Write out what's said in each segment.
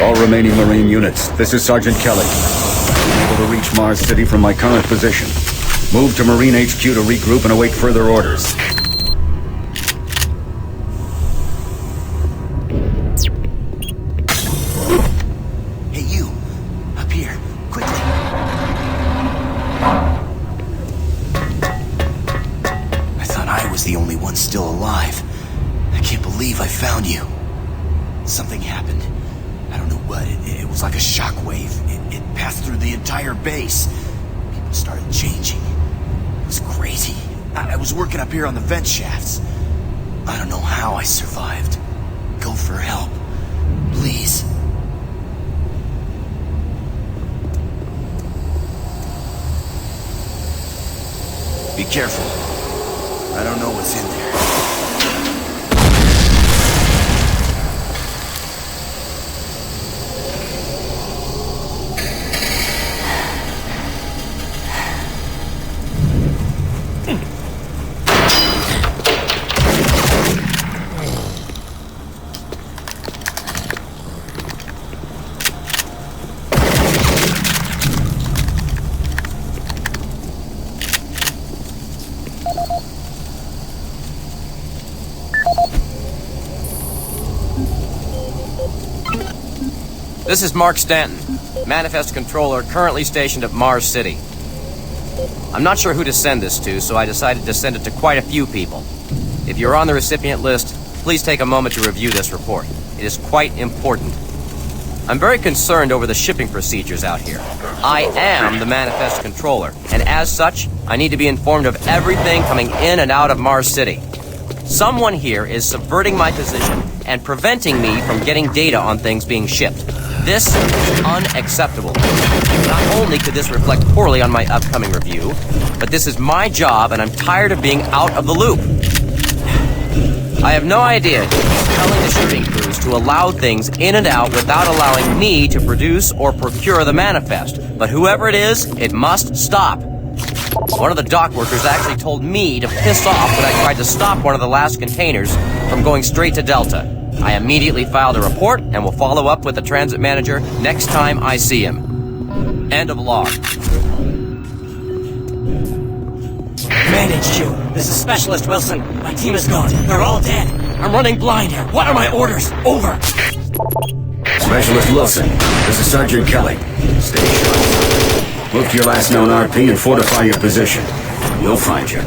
All remaining Marine units, this is Sergeant Kelly. I'm able to reach Mars City from my current position. Move to Marine HQ to regroup and await further orders. Hey, you! Up here, quickly! I thought I was the only one still alive. I can't believe I found you. Something happened. I don't know what. It was like a shockwave. It passed through the entire base. People started changing. It was crazy. I was working up here on the vent shafts. I don't know how I survived. Go for help. Please. Be careful. I don't know what's in there. This is Mark Stanton, Manifest Controller, currently stationed at Mars City. I'm not sure who to send this to, so I decided to send it to quite a few people. If you're on the recipient list, please take a moment to review this report. It is quite important. I'm very concerned over the shipping procedures out here. I am the Manifest Controller, and as such, I need to be informed of everything coming in and out of Mars City. Someone here is subverting my position and preventing me from getting data on things being shipped. This is unacceptable. Not only could this reflect poorly on my upcoming review, but this is my job and I'm tired of being out of the loop. I have no idea who's telling the shipping crews to allow things in and out without allowing me to produce or procure the manifest. But whoever it is, it must stop. One of the dock workers actually told me to piss off when I tried to stop one of the last containers from going straight to Delta. I immediately filed a report and will follow up with the transit manager next time I see him. End of log. Command HQ, this is Specialist Wilson. My team is gone. They're all dead. I'm running blind here. What are my orders? Over. Specialist Wilson, this is Sergeant Kelly. Stay sharp. Move to your last known RP and fortify your position. We'll find you.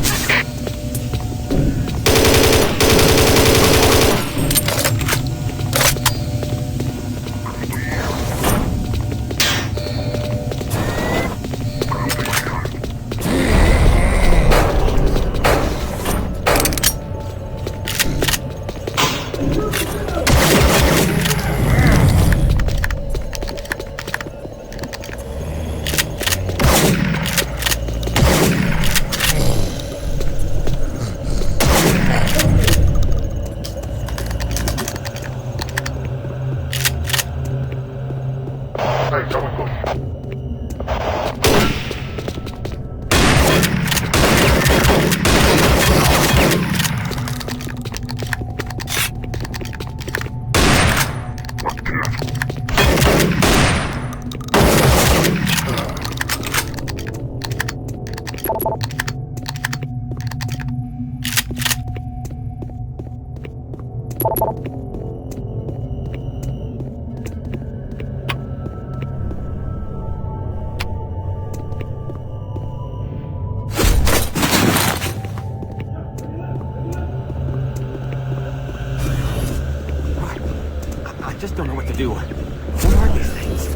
I just don't know what to do. What are these things?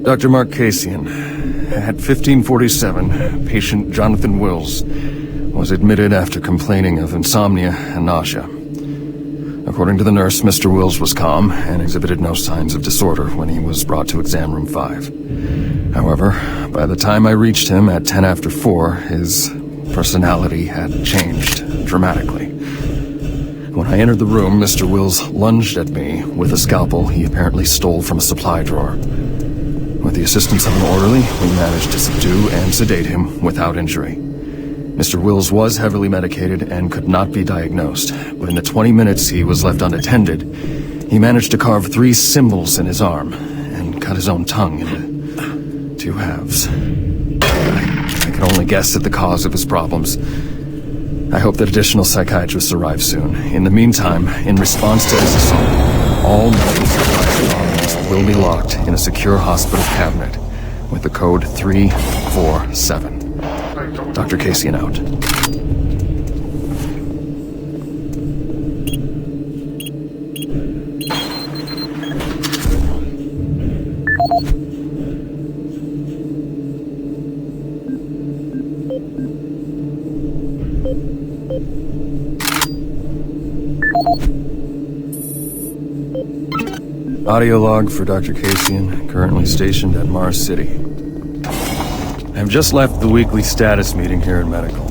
Dr. Mark Kasian. At 1547, patient Jonathan Wills was admitted after complaining of insomnia and nausea. According to the nurse, Mr. Wills was calm and exhibited no signs of disorder when he was brought to exam room 5. However, by the time I reached him at 10 after 4, his personality had changed dramatically. When I entered the room, Mr. Wills lunged at me with a scalpel he apparently stole from a supply drawer. With the assistance of an orderly, we managed to subdue and sedate him without injury. Mr. Wills was heavily medicated and could not be diagnosed, but in the 20 minutes he was left unattended, he managed to carve 3 symbols in his arm and cut his own tongue into 2 halves. I can only guess at the cause of his problems. I hope that additional psychiatrists arrive soon. In the meantime, in response to this assault, all medical supplies belongings will be locked in a secure hospital cabinet with the code 347. Dr. Kasian out. Audio log for Dr. Kasian, currently stationed at Mars City. I have just left the weekly status meeting here in medical.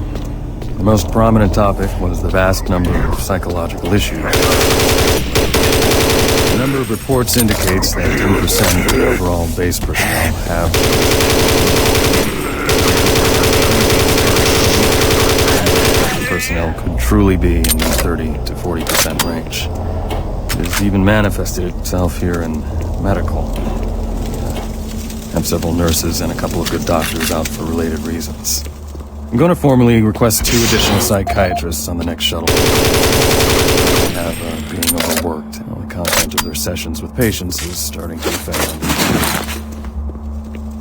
The most prominent topic was the vast number of psychological issues. The number of reports indicates that 10% of the overall base personnel have personnel could truly be in the 30 to 40% range. It has even manifested itself here in medical. I have several nurses and a couple of good doctors out for related reasons. I'm going to formally request 2 additional psychiatrists on the next shuttle. They have being overworked, and the content of their sessions with patients is starting to affect them.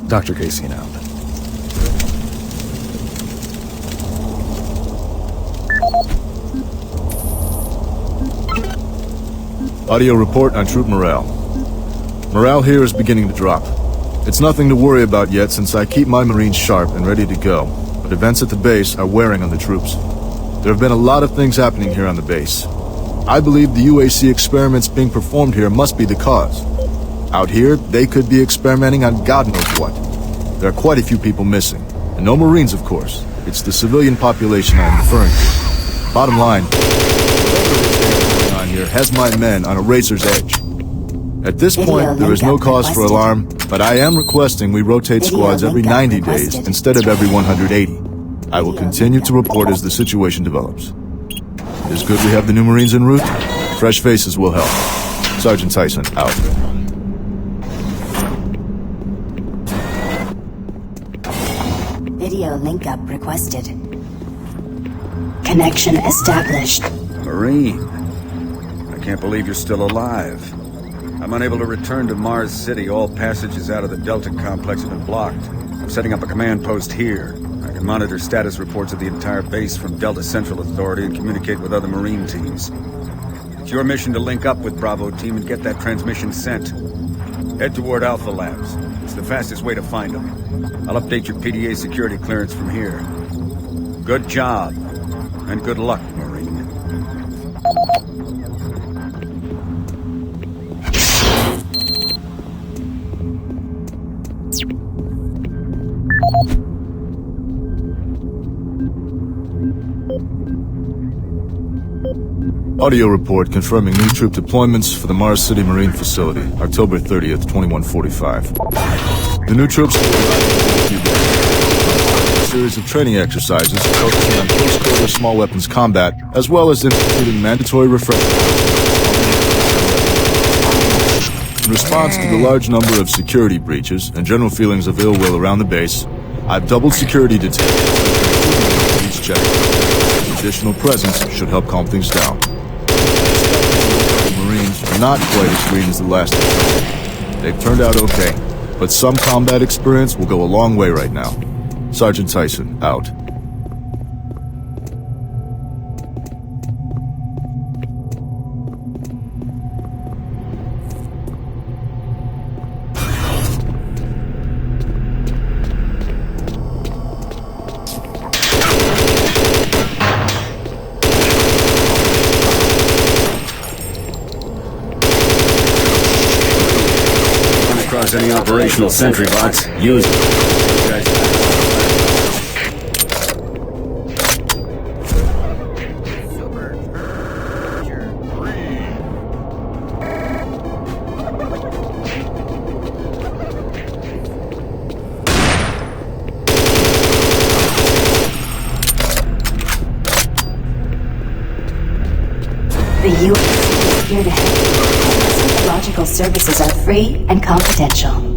Dr. Kasian out. Audio report on troop morale. Morale here is beginning to drop. It's nothing to worry about yet since I keep my Marines sharp and ready to go, but events at the base are wearing on the troops. There have been a lot of things happening here on the base. I believe the UAC experiments being performed here must be the cause. Out here, they could be experimenting on God knows what. There are quite a few people missing, and no Marines, of course. It's the civilian population I am referring to. Bottom line, here has my men on a razor's edge. At this point, there is no cause for alarm, but I am requesting we rotate squads every 90 days instead of every 180. I will continue to report as the situation develops. It is good we have the new Marines en route. Fresh faces will help. Sergeant Tyson, out. Video link up requested. Connection established. Marine. I can't believe you're still alive. I'm unable to return to Mars City. All passages out of the Delta complex have been blocked. I'm setting up a command post here. I can monitor status reports of the entire base from Delta Central Authority and communicate with other Marine teams. It's your mission to link up with Bravo Team and get that transmission sent. Head toward Alpha Labs. It's the fastest way to find them. I'll update your PDA security clearance from here. Good job, and good luck, Marine. Audio report confirming new troop deployments for the Mars City Marine Facility, October 30th, 2145. The new troops will be a series of training exercises focusing on close-quarter small weapons combat, as well as instituting mandatory refreshment. In response to the large number of security breaches and general feelings of ill will around the base, I've doubled security details for each check. Additional presence should help calm things down. The Marines are not quite as green as the last time. They've turned out okay, but some combat experience will go a long way right now. Sergeant Tyson, out. there's any operational sentry bots, use them. You guys- The U.S. is here to help. Psychological services are free and confidential.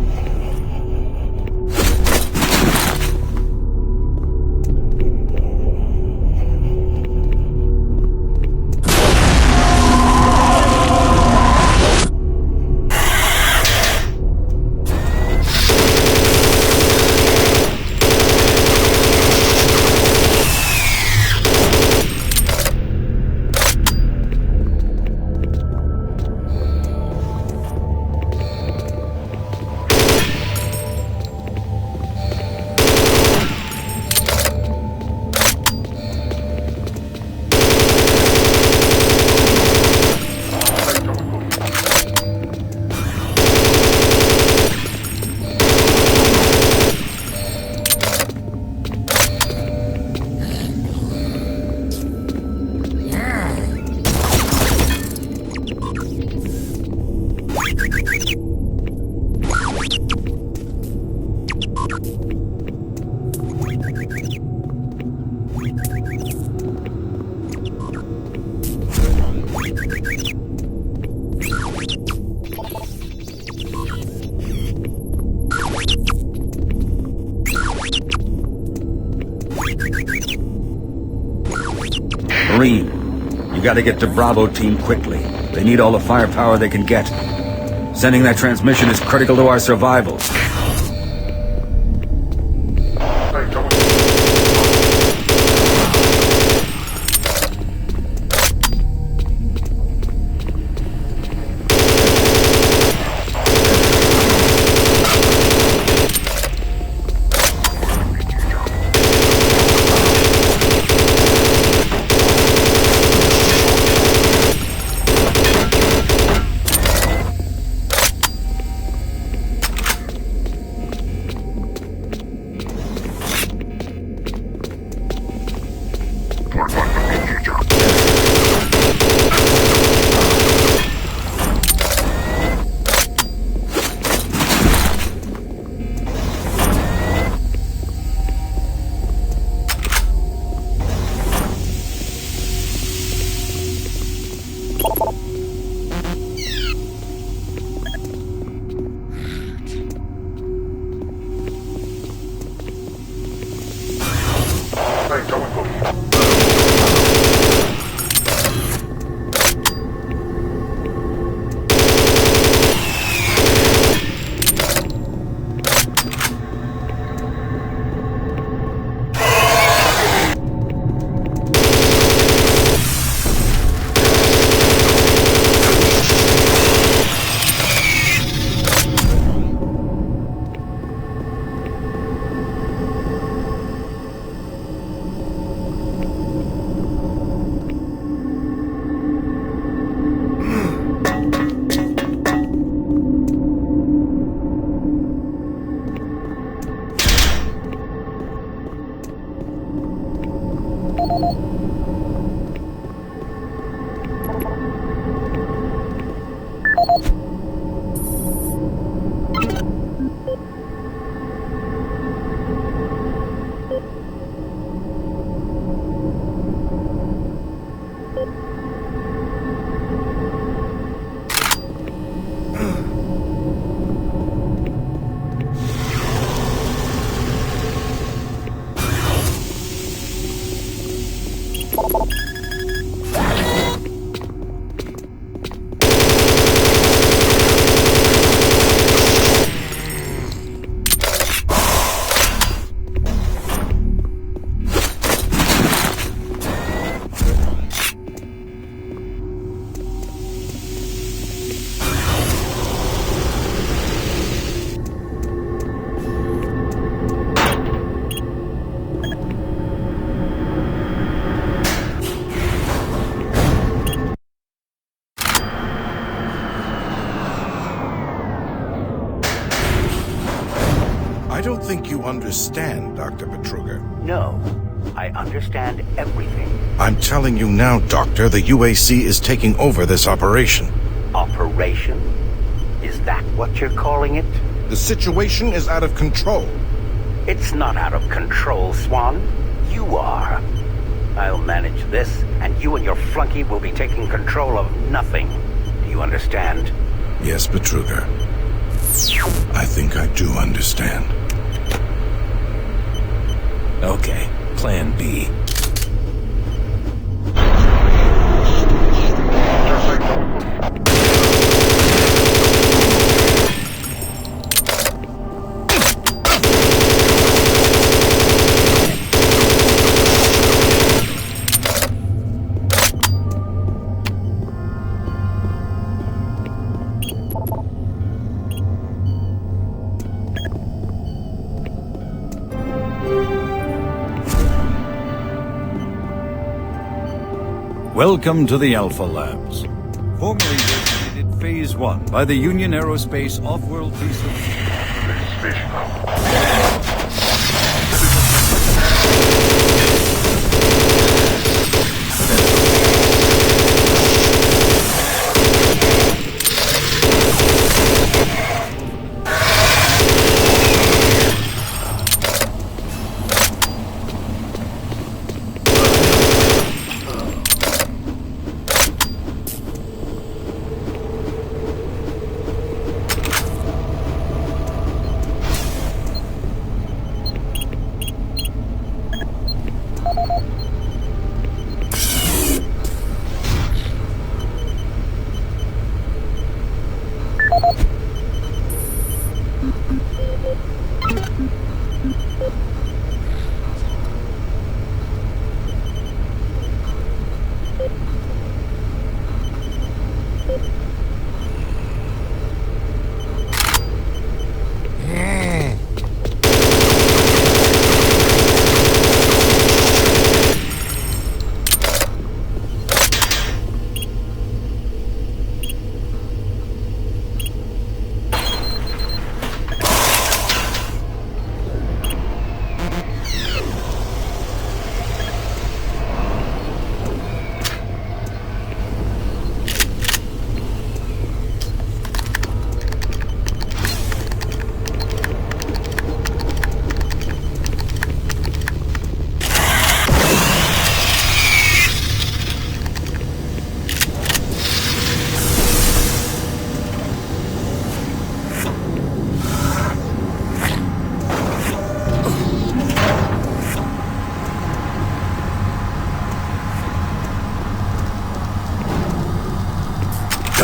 Marine, you gotta get to Bravo team quickly. They need all the firepower they can get. Sending that transmission is critical to our survival. understand, Dr. Betruger. No, I understand everything. I'm telling you now, Doctor, the UAC is taking over this operation. Operation? Is that what you're calling it? The situation is out of control. It's not out of control, Swan. You are. I'll manage this, and you and your flunky will be taking control of nothing. Do you understand? Yes, Betruger. I think I do understand. Okay, plan B. Welcome to the Alpha Labs. Formerly designated Phase 1 by the Union Aerospace Off-World Research.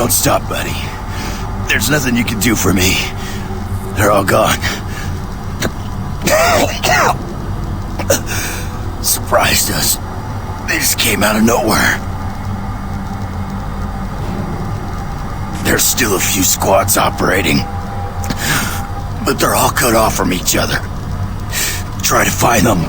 Don't stop, buddy. There's nothing you can do for me. They're all gone. Surprised us. They just came out of nowhere. There's still a few squads operating, but they're all cut off from each other. Try to find them.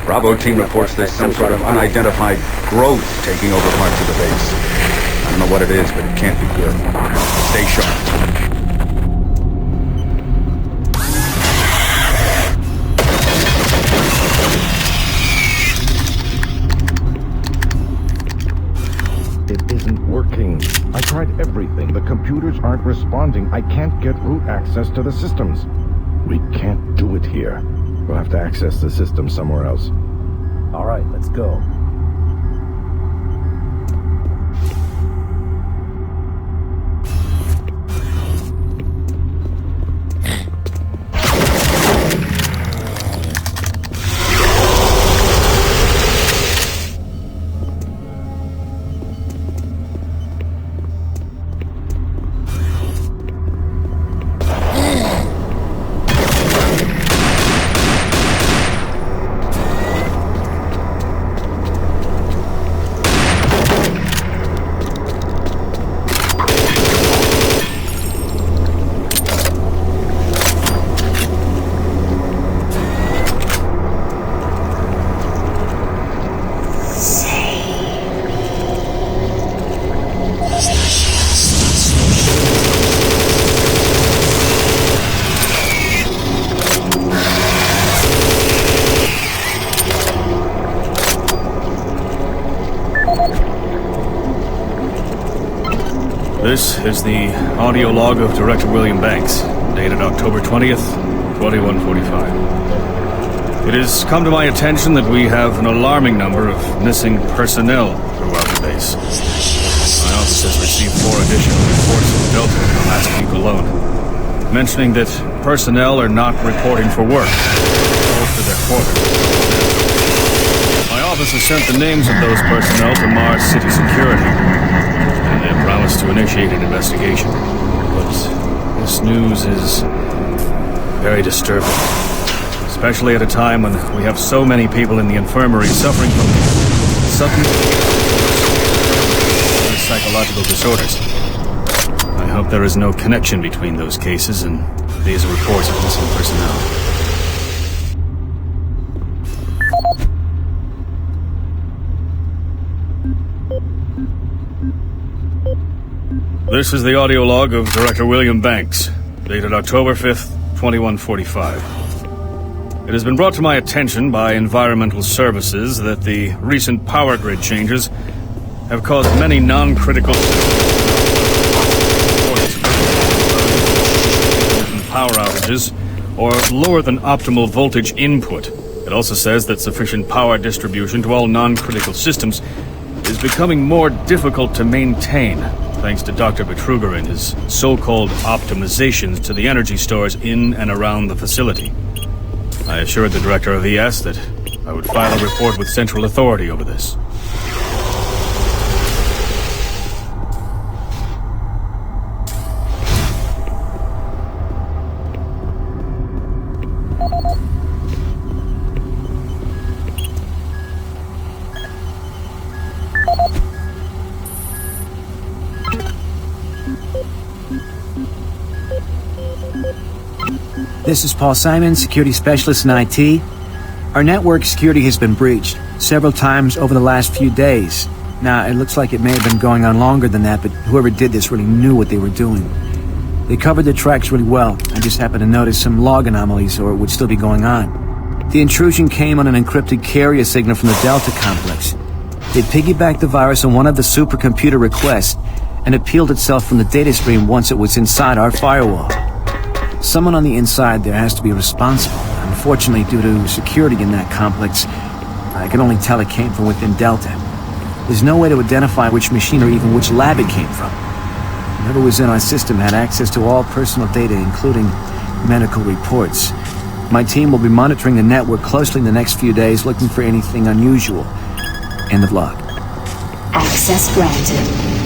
Bravo team reports there's some sort of unidentified growth taking over parts of the base. I don't know what it is, but it can't be good. Stay sharp. It isn't working. I tried everything. The computers aren't responding. I can't get root access to the systems. We can't do it here. We'll have to access the system somewhere else. All right, let's go. This is the audio log of Director William Banks, dated October 20th, 2145. It has come to my attention that we have an alarming number of missing personnel throughout the base. My office has received 4 additional reports from Delta in the last week alone, mentioning that personnel are not reporting for work, or to their quarters. My office has sent the names of those personnel to Mars City Security, and they have promised to initiate an investigation. But this news is very disturbing, especially at a time when we have so many people in the infirmary suffering from sudden psychological disorders. I hope there is no connection between those cases and these reports of missing personnel. This is the audio log of Director William Banks, dated October 5th, 2145. It has been brought to my attention by Environmental Services that the recent power grid changes have caused many non-critical power outages or lower than optimal voltage input. It also says that sufficient power distribution to all non-critical systems is becoming more difficult to maintain, thanks to Dr. Betruger and his so-called optimizations to the energy stores in and around the facility. I assured the director of ES that I would file a report with Central Authority over this. This is Paul Simon, security specialist in IT. Our network security has been breached several times over the last few days. Now, it looks like it may have been going on longer than that, but whoever did this really knew what they were doing. They covered the tracks really well. I just happened to notice some log anomalies, or it would still be going on. The intrusion came on an encrypted carrier signal from the Delta complex. They piggybacked the virus on one of the supercomputer requests and it peeled itself from the data stream once it was inside our firewall. Someone on the inside there has to be responsible. Unfortunately, due to security in that complex, I can only tell it came from within Delta. There's no way to identify which machine or even which lab it came from. Whoever was in our system had access to all personal data, including medical reports. My team will be monitoring the network closely in the next few days, looking for anything unusual. End of log. Access granted.